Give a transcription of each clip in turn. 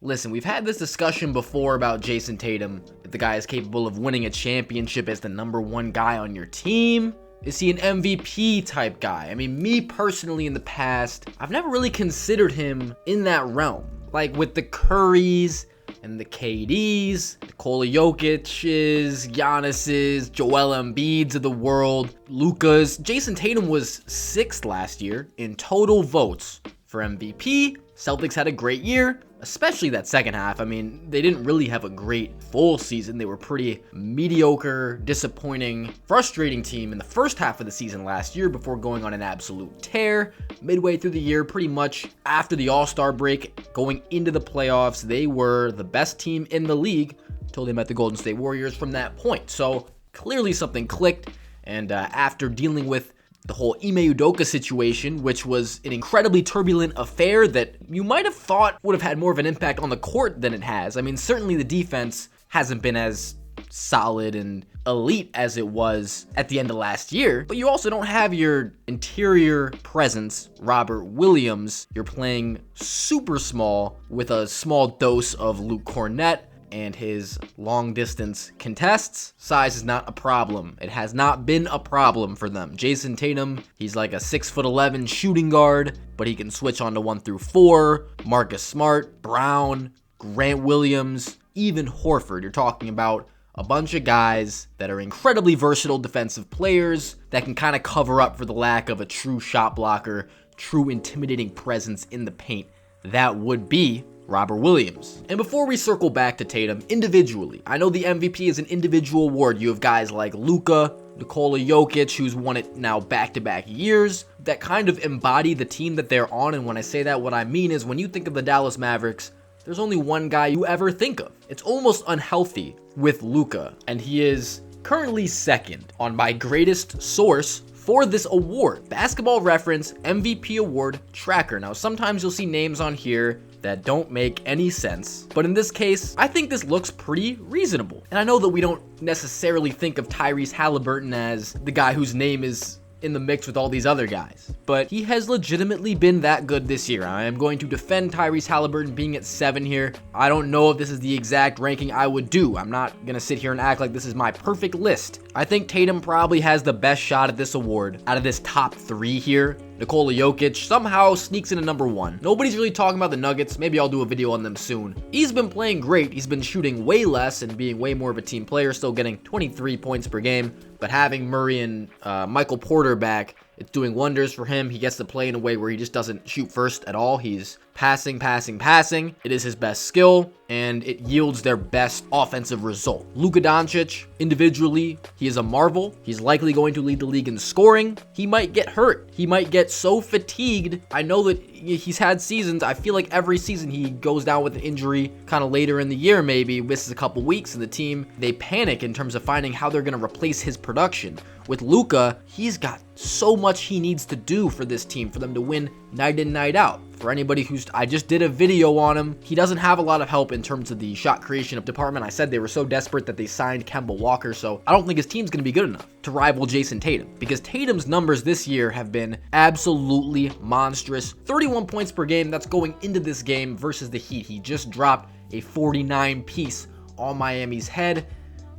Listen, we've had this discussion before about Jayson Tatum. If the guy is capable of winning a championship as the number one guy on your team, is he an MVP type guy? I mean, me personally in the past, I've never really considered him in that realm. Like with the Currys and the KDs, Nikola Jokic's, Giannis's, Joel Embiid's of the world, Luka's. Jayson Tatum was 6th last year in total votes for MVP. Celtics had a great year, especially that second half. I mean, they didn't really have a great full season. They were pretty mediocre, disappointing, frustrating team in the first half of the season last year before going on an absolute tear. Midway through the year, pretty much after the All-Star break, going into the playoffs, they were the best team in the league until they met the Golden State Warriors from that point. So clearly something clicked, and after dealing with the whole Ime Udoka situation, which was an incredibly turbulent affair that you might have thought would have had more of an impact on the court than it has. I mean, certainly the defense hasn't been as solid and elite as it was at the end of last year, but you also don't have your interior presence, Robert Williams. You're playing super small with a small dose of Luke Cornett and his long-distance contests. Size is not a problem. It has not been a problem for them. Jayson Tatum, he's like a 6'11" shooting guard, but he can switch on to 1 through 4. Marcus Smart, Brown, Grant Williams, even Horford. You're talking about a bunch of guys that are incredibly versatile defensive players that can kind of cover up for the lack of a true shot blocker, true intimidating presence in the paint. That would be Robert Williams. And before we circle back to Tatum individually, I know the MVP is an individual award. You have guys like Luka, Nikola Jokic, who's won it now back-to-back years, that kind of embody the team that they're on. And when I say that, what I mean is when you think of the Dallas Mavericks, there's only one guy you ever think of. It's almost unhealthy with Luka, and he is currently second on my greatest source for this award, Basketball Reference MVP Award Tracker. Now, sometimes you'll see names on here that don't make any sense, but in this case, I think this looks pretty reasonable. And I know that we don't necessarily think of Tyrese Halliburton as the guy whose name is in the mix with all these other guys, but he has legitimately been that good this year. I am going to defend Tyrese Halliburton being at 7 here. I don't know if this is the exact ranking I would do. I'm not gonna sit here and act like this is my perfect list. I think Tatum probably has the best shot at this award out of this top 3 here. Nikola Jokic somehow sneaks into number 1. Nobody's really talking about the Nuggets. Maybe I'll do a video on them soon. He's been playing great. He's been shooting way less and being way more of a team player, still getting 23 points per game. But having Murray and Michael Porter back, it's doing wonders for him. He gets to play in a way where he just doesn't shoot first at all. He's passing. It is his best skill, and it yields their best offensive result. Luka Doncic, individually, he is a marvel. He's likely going to lead the league in scoring. He might get hurt. He might get so fatigued. I know that he's had seasons. I feel like every season he goes down with an injury kind of later in the year, maybe misses a couple weeks, and the team, they panic in terms of finding how they're going to replace his production. With Luka, he's got so much he needs to do for this team for them to win night in, night out. For anybody I just did a video on him, he doesn't have a lot of help in terms of the shot creation department. I said they were so desperate that they signed Kemba Walker, so I don't think his team's going to be good enough to rival Jayson Tatum, because Tatum's numbers this year have been absolutely monstrous. 31 points per game, that's going into this game versus the Heat. He just dropped a 49-piece on Miami's head,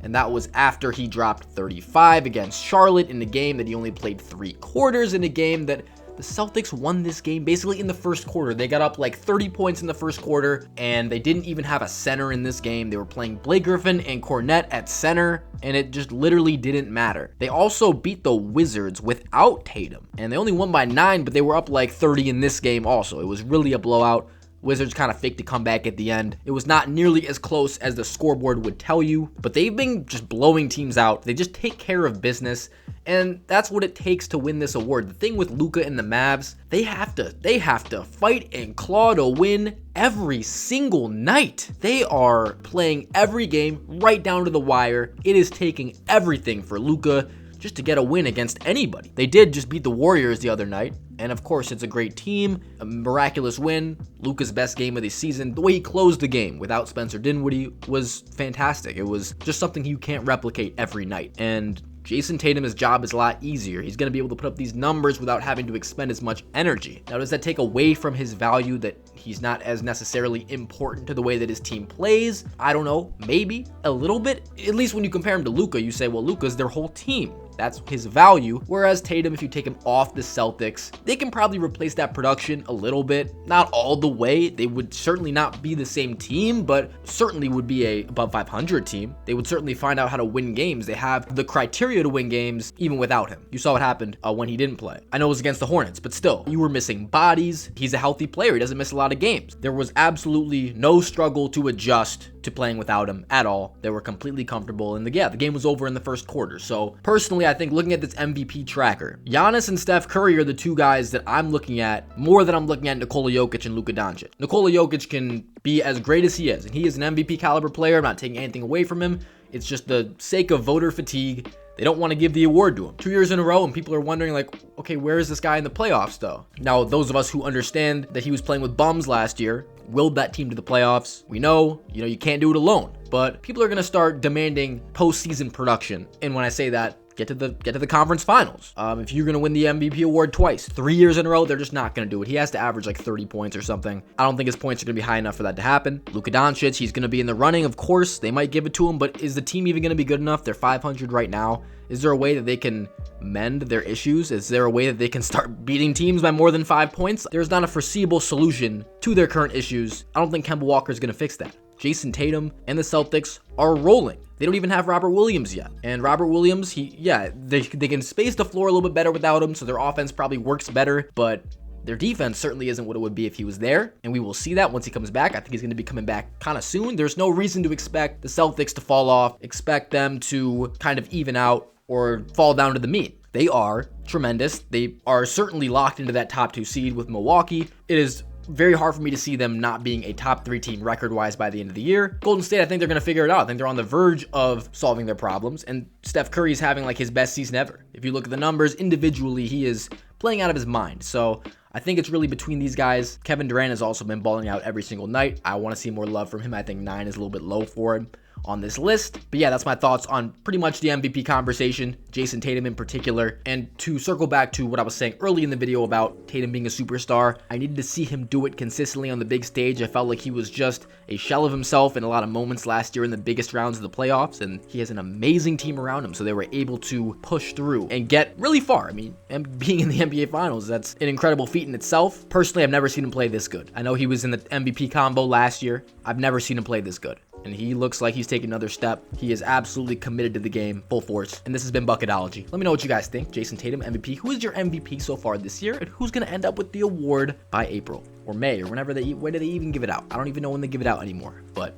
and that was after he dropped 35 against Charlotte in a game that he only played 3 quarters, in a game that the Celtics won this game basically in the first quarter. They got up like 30 points in the first quarter, and they didn't even have a center in this game. They were playing Blake Griffin and Cornette at center, and it just literally didn't matter. They also beat the Wizards without Tatum, and they only won by 9, but they were up like 30 in this game also. It was really a blowout. Wizards kind of faked a comeback at the end. It was not nearly as close as the scoreboard would tell you, but they've been just blowing teams out. They just take care of business, and that's what it takes to win this award. The thing with Luka and the Mavs, they have to fight and claw to win every single night. They are playing every game right down to the wire. It is taking everything for Luka just to get a win against anybody. They did just beat the Warriors the other night, and of course it's a great team, a miraculous win. Luka's best game of the season. The way he closed the game without Spencer Dinwiddie was fantastic. It was just something you can't replicate every night, and Jayson Tatum's job is a lot easier. He's going to be able to put up these numbers without having to expend as much energy. Now, does that take away from his value that He's not as necessarily important to the way that his team plays. I don't know, maybe a little bit. At least when you compare him to Luka, you say, well, Luka's their whole team. That's his value. Whereas Tatum, if you take him off the Celtics, they can probably replace that production a little bit. Not all the way. They would certainly not be the same team, but certainly would be a above 500 team. They would certainly find out how to win games. They have the criteria to win games even without him. You saw what happened when he didn't play. I know it was against the Hornets, but still, you were missing bodies. He's a healthy player. He doesn't miss a lot of games. There was absolutely no struggle to adjust to playing without him at all. They were completely comfortable, and the game was over in the first quarter. So personally, I think looking at this MVP tracker, Giannis and Steph Curry are the two guys that I'm looking at more than I'm looking at Nikola Jokic and Luka Doncic. Nikola Jokic can be as great as he is, and he is an MVP caliber player. I'm not taking anything away from him. It's just the sake of voter fatigue. They don't want to give the award to him 2 years in a row, and people are wondering, like, okay, where is this guy in the playoffs, though? Now, those of us who understand that he was playing with bums last year, willed that team to the playoffs. We know, you can't do it alone, but people are going to start demanding postseason production. And when I say that, get to the conference finals. If you're going to win the MVP award twice, 3 years in a row, they're just not going to do it. He has to average like 30 points or something. I don't think his points are going to be high enough for that to happen. Luka Doncic, he's going to be in the running. Of course, they might give it to him, but is the team even going to be good enough? They're 500 right now. Is there a way that they can mend their issues? Is there a way that they can start beating teams by more than 5 points? There's not a foreseeable solution to their current issues. I don't think Kemba Walker is going to fix that. Jayson Tatum and the Celtics are rolling. They don't even have Robert Williams yet. And Robert Williams, they can space the floor a little bit better without him, so their offense probably works better, but their defense certainly isn't what it would be if he was there, and we will see that once he comes back. I think he's going to be coming back kind of soon. There's no reason to expect the Celtics to fall off, expect them to kind of even out or fall down to the mean. They are tremendous. They are certainly locked into that top 2 seed with Milwaukee. It is very hard for me to see them not being a top 3 team record-wise by the end of the year. Golden State, I think they're going to figure it out. I think they're on the verge of solving their problems, and Steph Curry is having like his best season ever. If you look at the numbers individually, he is playing out of his mind. So I think it's really between these guys. Kevin Durant has also been balling out every single night. I want to see more love from him. I think 9 is a little bit low for him on this list. But yeah, that's my thoughts on pretty much the MVP conversation, Jayson Tatum in particular. And to circle back to what I was saying early in the video about Tatum being a superstar, I needed to see him do it consistently on the big stage. I felt like he was just a shell of himself in a lot of moments last year in the biggest rounds of the playoffs, and he has an amazing team around him, so they were able to push through and get really far. I mean, and being in the NBA Finals, that's an incredible feat in itself. Personally, I've never seen him play this good. I know he was in the MVP combo last year. I've never seen him play this good, and he looks like he's taking another step. He is absolutely committed to the game, full force, and this has been Bucketology. Let me know what you guys think. Jayson Tatum, MVP. Who is your MVP so far this year, and who's going to end up with the award by April or May or when do they even give it out? I don't even know when they give it out anymore, but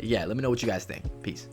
yeah, let me know what you guys think. Peace.